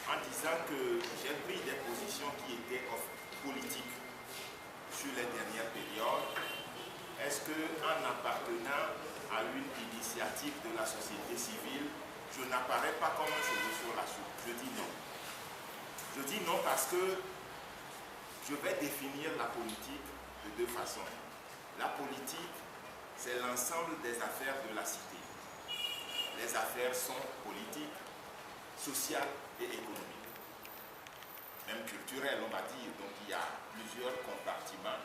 en disant que j'ai pris des positions qui étaient politiques sur les dernières périodes. Est-ce qu'en appartenant à une initiative de la société civile, je n'apparais pas comme un cheveu sur la soupe? Je dis non. Je dis non parce que je vais définir la politique de deux façons. La politique, c'est l'ensemble des affaires de la cité. Les affaires sont politiques, sociales et économiques. Même culturelles, on va dire. Donc il y a plusieurs compartiments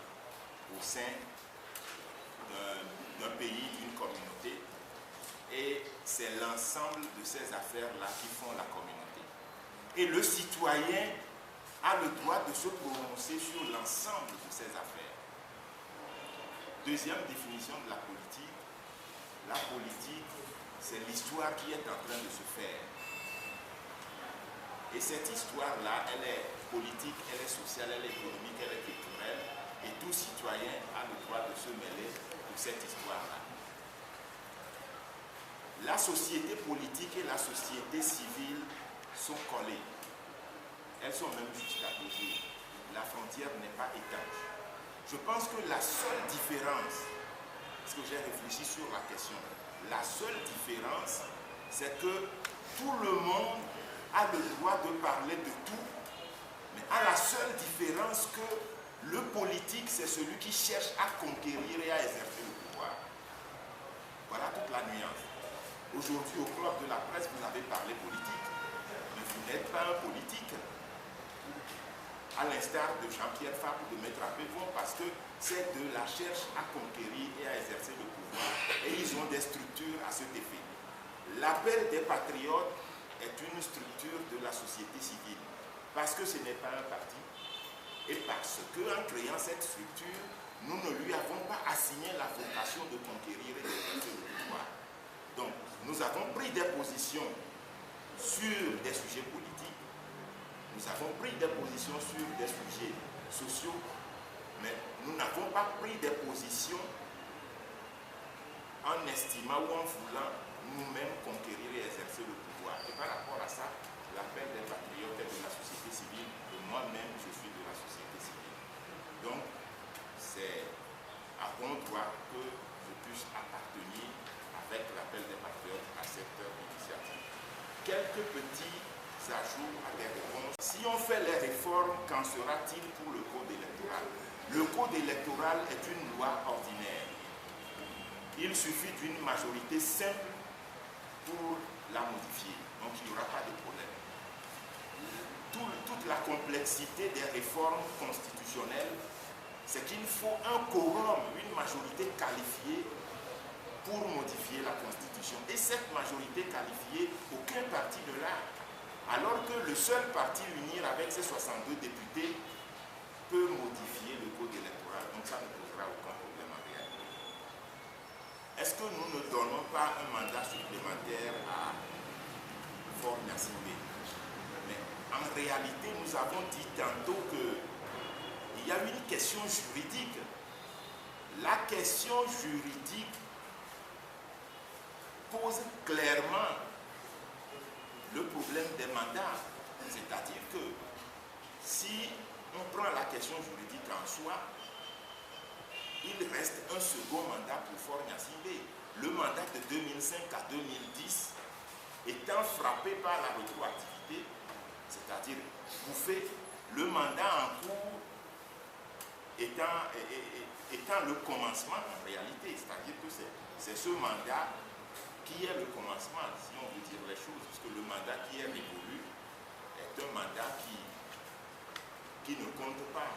au sein d'un pays, d'une communauté. Et c'est l'ensemble de ces affaires-là qui font la communauté. Et le citoyen a le droit de se prononcer sur l'ensemble de ces affaires. Deuxième définition de la politique, c'est l'histoire qui est en train de se faire. Et cette histoire-là, elle est politique, elle est sociale, elle est économique, elle est culturelle. Et tout citoyen a le droit de se mêler de cette histoire-là. La société politique et la société civile sont collées. Elles sont même juxtaposées. La frontière n'est pas étanche. Je pense que la seule différence, parce que j'ai réfléchi sur la question, la seule différence, c'est que tout le monde a le droit de parler de tout, mais à la seule différence que le politique, c'est celui qui cherche à conquérir et à exercer le pouvoir. Voilà toute la nuance. Aujourd'hui, au club de la presse, vous avez parlé politique, mais vous n'êtes pas un politique. À l'instar de Jean-Pierre Fabre ou de Maître Appévon, parce que c'est de la cherche à conquérir et à exercer le pouvoir. Et ils ont des structures à cet effet. L'appel des patriotes est une structure de la société civile, parce que ce n'est pas un parti, et parce qu'en créant cette structure, nous ne lui avons pas assigné la vocation de conquérir et d'exercer le pouvoir. Donc, nous avons pris des positions sur des sujets politiques, nous avons pris des positions sur des sujets sociaux, mais nous n'avons pas pris des positions en estimant ou en voulant nous-mêmes conquérir et exercer le pouvoir. Et par rapport à ça, l'appel des patriotes est de la société civile, et moi-même, je suis de la société civile. Donc, c'est à bon droit que je puisse appartenir avec l'appel des patriotes à cette initiative. Quelques petits ajouts à des réponses. Si on fait les réformes, qu'en sera-t-il pour le code électoral? Le code électoral est une loi ordinaire. Il suffit d'une majorité simple pour la modifier. Donc il n'y aura pas de problème. Toute la complexité des réformes constitutionnelles, c'est qu'il faut un quorum, une majorité qualifiée pour modifier la Constitution. Et cette majorité qualifiée, aucun parti ne l'a. Alors que le seul parti unir avec ses 62 députés peut modifier le code électoral. Donc ça ne posera aucun problème en réalité. Est-ce que nous ne donnons pas un mandat supplémentaire à Faure Gnassingbé? Mais en réalité, nous avons dit tantôt qu'il y a une question juridique. La question juridique pose clairement le problème des mandats. C'est-à-dire que si on prend la question juridique en soi, il reste un second mandat pour Faure Gnassingbé. Le mandat de 2005 à 2010 étant frappé par la rétroactivité, c'est-à-dire bouffé, le mandat en cours étant le commencement en réalité, c'est-à-dire que c'est ce mandat qui est le commencement, si on veut dire les choses, puisque le mandat qui est révolu est un mandat qui ne compte pas.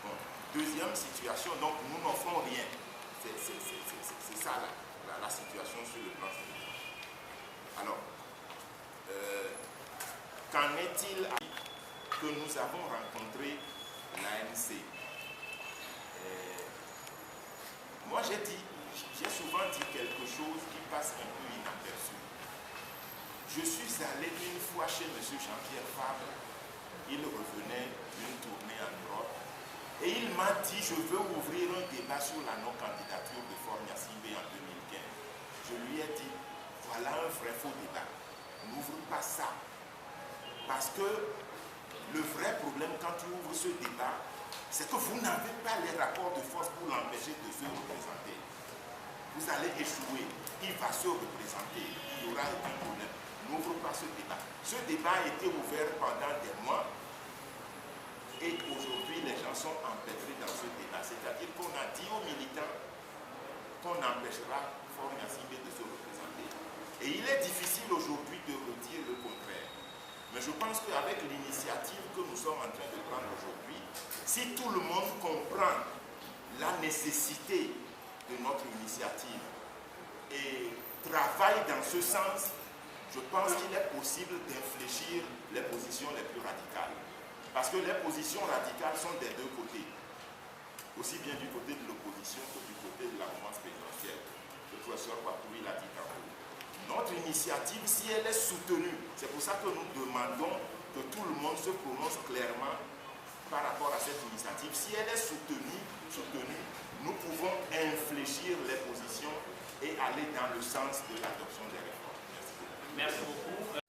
Bon. Deuxième situation, donc nous n'offrons rien. C'est ça la situation sur le plan juridique. Alors, qu'en est-il que nous avons rencontré l'ANC? Moi j'ai souvent dit quelque chose qui passe un peu inaperçu. Je suis allé une fois chez M. Jean-Pierre Fabre, il revenait d'une tournée en Europe, et il m'a dit, je veux ouvrir un débat sur la non-candidature de Faure Gnassingbé en 2015. Je lui ai dit, voilà un vrai faux débat. N'ouvre pas ça. Parce que le vrai problème quand tu ouvres ce débat, c'est que vous n'avez pas les rapports de force pour l'empêcher de se représenter. Vous allez échouer, il va se représenter, il y aura un problème. N'ouvre pas ce débat. Ce débat a été ouvert pendant des mois et aujourd'hui les gens sont empêtrés dans ce débat. C'est-à-dire qu'on a dit aux militants qu'on empêchera Faure Gnassingbé de se représenter. Et il est difficile aujourd'hui de redire le contraire. Mais je pense qu'avec l'initiative que nous sommes en train de prendre aujourd'hui, si tout le monde comprend la nécessité de notre initiative et travaille dans ce sens, je pense qu'il est possible d'infléchir les positions les plus radicales. Parce que les positions radicales sont des deux côtés, aussi bien du côté de l'opposition que du côté de la mouvance présidentielle. Le professeur Papoui l'a dit tantôt. Notre initiative, si elle est soutenue, c'est pour ça que nous demandons que tout le monde se prononce clairement par rapport à cette initiative. Si elle est soutenue, nous pouvons infléchir les positions et aller dans le sens de l'adoption des réformes. Merci beaucoup. Merci beaucoup.